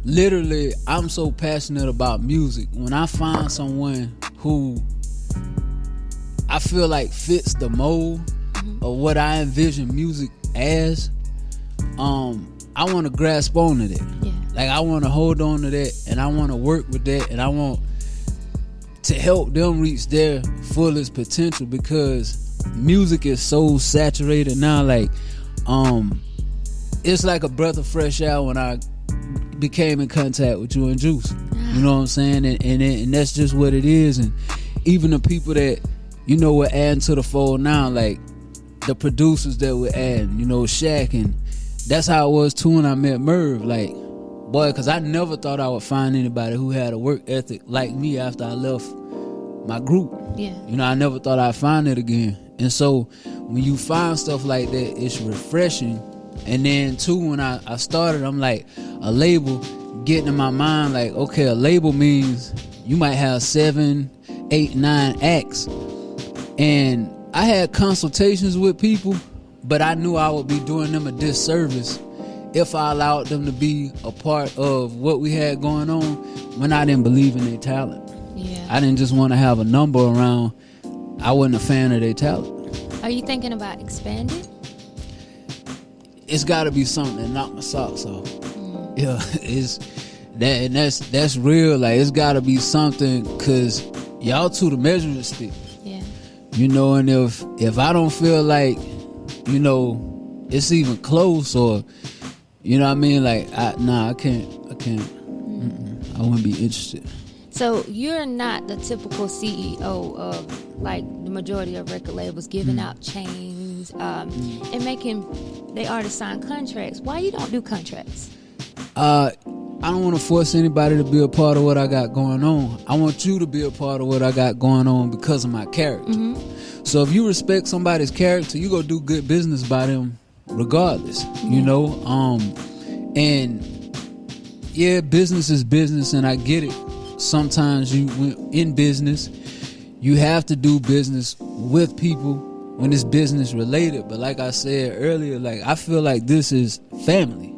literally, I'm so passionate about music. When I find someone who I feel like fits the mold of what I envision music as, I want to grasp onto that. Yeah. Like, I want to hold on to that, and I want to work with that, and I want to help them reach their fullest potential, because music is so saturated now. Like, it's like a breath of fresh air when I became in contact with you and Juice. You know what I'm saying? And that's just what it is. And even the people that, you know, we're adding to the fold now, like the producers that we're adding, you know, Shaq, and that's how it was too when I met Merv. Like, boy, because I never thought I would find anybody who had a work ethic like me after I left my group. Yeah. You know, I never thought I'd find it again. And so when you find stuff like that, it's refreshing. And then too, when I started, I'm like, a label getting in my mind, like, okay, a label means you might have 7, 8, 9 acts. And I had consultations with people, but I knew I would be doing them a disservice if I allowed them to be a part of what we had going on when I didn't believe in their talent. Yeah. I didn't just want to have a number around. I wasn't a fan of their talent. Are you thinking about expanding? It's got to be something that knocked my socks off. Yeah, it's that, and that's real. Like, it's got to be something, because y'all two the measuring stick. Yeah. You know, and if I don't feel like, you know, it's even close, or, you know what I mean, like, I can't. I wouldn't be interested. So you're not the typical CEO of, like, the majority of record labels giving out chains and making the artists sign contracts. Why you don't do contracts? I don't want to force anybody to be a part of what I got going on. I want you to be a part of what I got going on because of my character. So if you respect somebody's character, you go do good business by them regardless, you know? And yeah, business is business, and I get it. Sometimes in business, you have to do business with people when it's business related. But like I said earlier, like, I feel like this is family.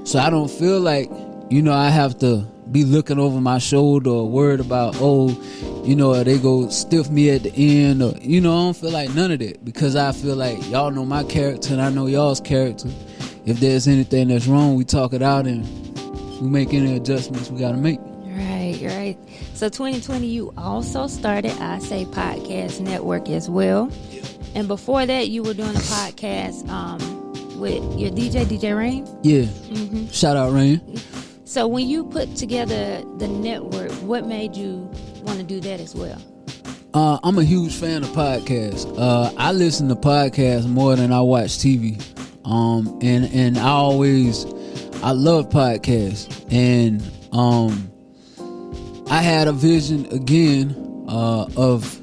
So I don't feel like, you know, I have to be looking over my shoulder or worried about, oh, you know, they go stiff me at the end, or, you know, I don't feel like none of that, because I feel like y'all know my character and I know y'all's character. If there's anything that's wrong, we talk it out and we make any adjustments we got to make. Right. So 2020, you also started I Say Podcast Network as well. Yeah. And before that, you were doing a podcast with your DJ Rain. Yeah. Shout out Rain. So when you put together the network, what made you want to do that as well? I'm a huge fan of podcasts. I listen to podcasts more than I watch TV. And I love podcasts. And I had a vision again of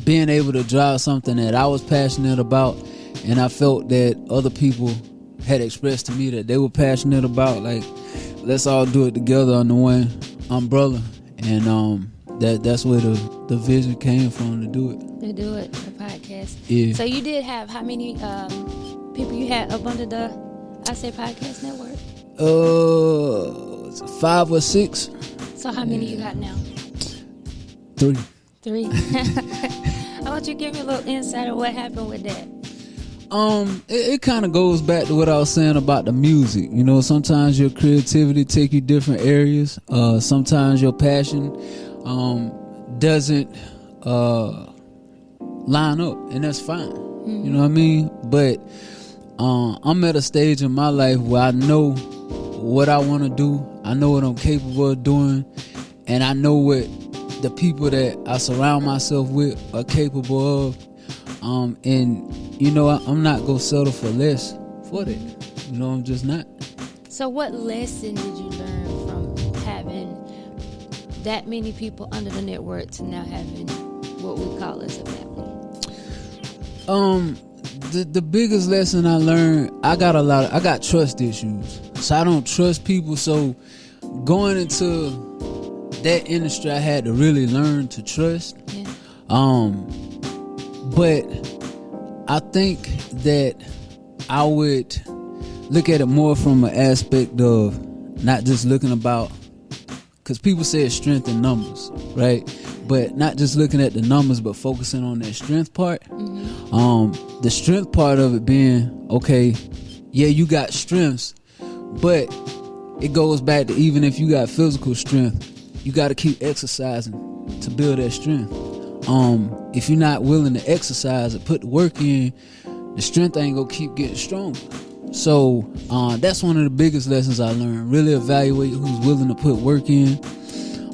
being able to drive something that I was passionate about, and I felt that other people had expressed to me that they were passionate about. Like, let's all do it together under one umbrella. And that's where the vision came from, to do it. To do it, the podcast. Yeah. So you did have how many people you had up under the I Say Podcast Network? 5 or 6. So how many you got now? 3. 3. I want you to give me a little insight of what happened with that. It kind of goes back to what I was saying about the music. You know, sometimes your creativity take you different areas. Sometimes your passion doesn't line up, and that's fine. You know what I mean? But I'm at a stage in my life where I know what I want to do. I know what I'm capable of doing, and I know what the people that I surround myself with are capable of. And you know, I'm not gonna settle for less for that. You know, I'm just not. So what lesson did you learn from having that many people under the network to now having what we call as a family? The biggest lesson I learned, I got trust issues. So I don't trust people. So going into that industry, I had to really learn to trust. Yeah. But I think that I would look at it more from an aspect of not just looking about, because people say it's strength in numbers, right? But not just looking at the numbers, but focusing on that strength part. The strength part of it being, okay, yeah, you got strengths, but it goes back to, even if you got physical strength, you got to keep exercising to build that strength. If you're not willing to exercise and put the work in, the strength ain't gonna keep getting stronger. So that's one of the biggest lessons I learned. Really evaluate who's willing to put work in.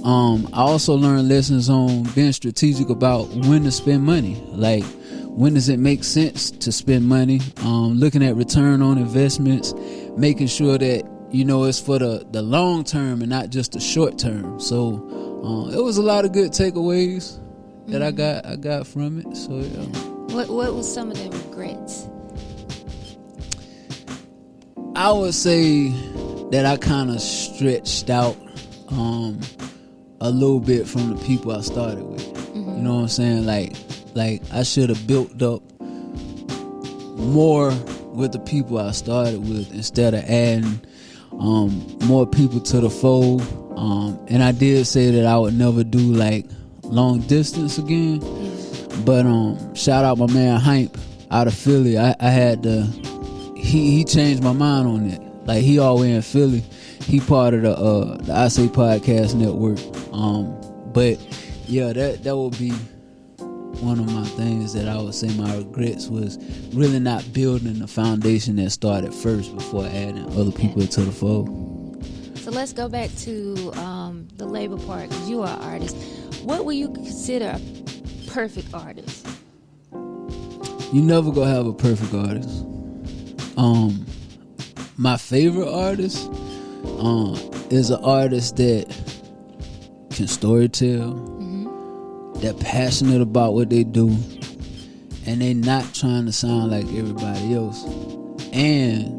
I also learned lessons on being strategic about when to spend money. Like, when does it make sense to spend money? Looking at return on investments, making sure that, you know, it's for the long term and not just the short term. So it was a lot of good takeaways that I got from it. So yeah. What was some of the regrets? I would say that I kind of stretched out a little bit from the people I started with. You know what I'm saying? Like I should have built up more with the people I started with instead of adding more people to the fold. And I did say that I would never do like long distance again. But shout out my man Hype out of Philly. I had to, he changed my mind on it. Like, he all the way in Philly. He part of the I Say Podcast Network. But yeah, that would be one of my things that I would say my regrets was really not building the foundation that started first before adding other people to the fold. So let's go back to the label part, because you are an artist. What would you consider a perfect artist? You never gonna have a perfect artist. My favorite artist is an artist that can storytell, they're passionate about what they do, and they not trying to sound like everybody else. And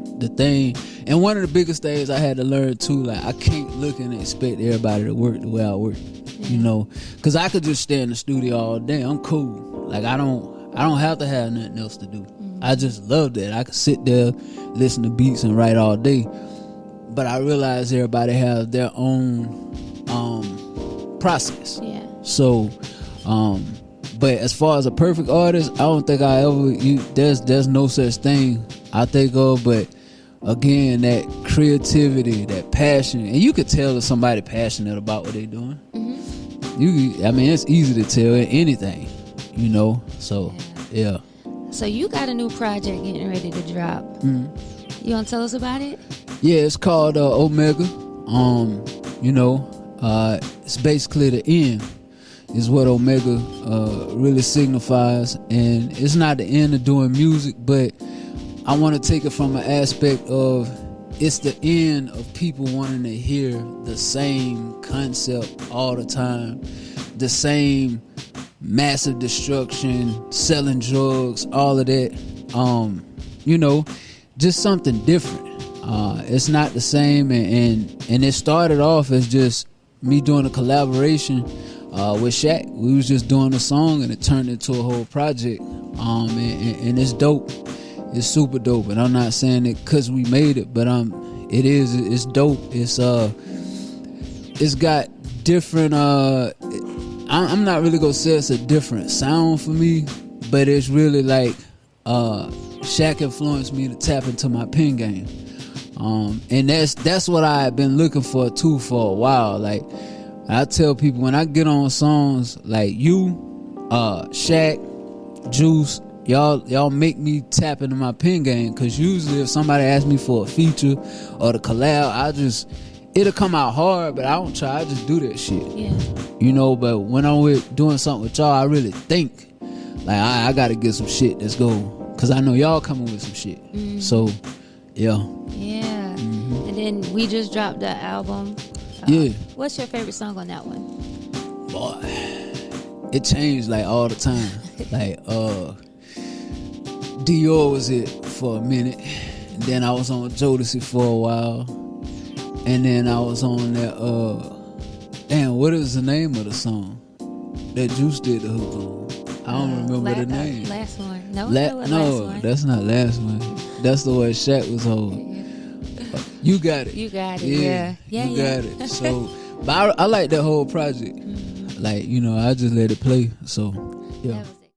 and one of the biggest things I had to learn too, like, I can't look and expect everybody to work the way I work. You know, because I could just stay in the studio all day. I'm cool. Like, I don't have to have nothing else to do. I just love that. I could sit there, listen to beats, and write all day. But I realize everybody has their own process. Yeah. So, but as far as a perfect artist, I don't think there's no such thing I think of. But again, that creativity, that passion, and you could tell if somebody passionate about what they're doing. It's easy to tell anything, you know. So yeah. So you got a new project getting ready to drop. You want to tell us about it? Yeah, it's called Omega. It's basically the end is what Omega really signifies, and it's not the end of doing music, but I want to take it from an aspect of it's the end of people wanting to hear the same concept all the time, the same massive destruction, selling drugs, all of that. Just something different. It's not the same, and it started off as just me doing a collaboration with Shaq. We was just doing a song, and it turned into a whole project. And it's dope. It's super dope, and I'm not saying it because we made it, but it's dope. It's got different. I'm not really gonna say it's a different sound for me, but it's really like Shaq influenced me to tap into my pen game, and that's what I had been looking for too for a while. Like, I tell people when I get on songs like you, Shaq, Juice, y'all make me tap into my pen game, because usually if somebody asks me for a feature or the collab, it'll come out hard, but I don't try. I just do that shit. Yeah. But when I'm doing something with y'all, I really think like I gotta get some shit. Let's go, because I know y'all coming with some shit. So yeah. And then we just dropped the album. What's your favorite song on that one? Boy, it changed like all the time. Like Dior was it for a minute, and then I was on Jodeci for a while, and then I was on that what is the name of the song that Juice did the hook on? I don't remember the name. Last one. No, last one. That's not last one. That's the one Shaq was on. You got it. You got it. Yeah. You got it. So, but I like that whole project. Like, I just let it play. So, yeah. That was it.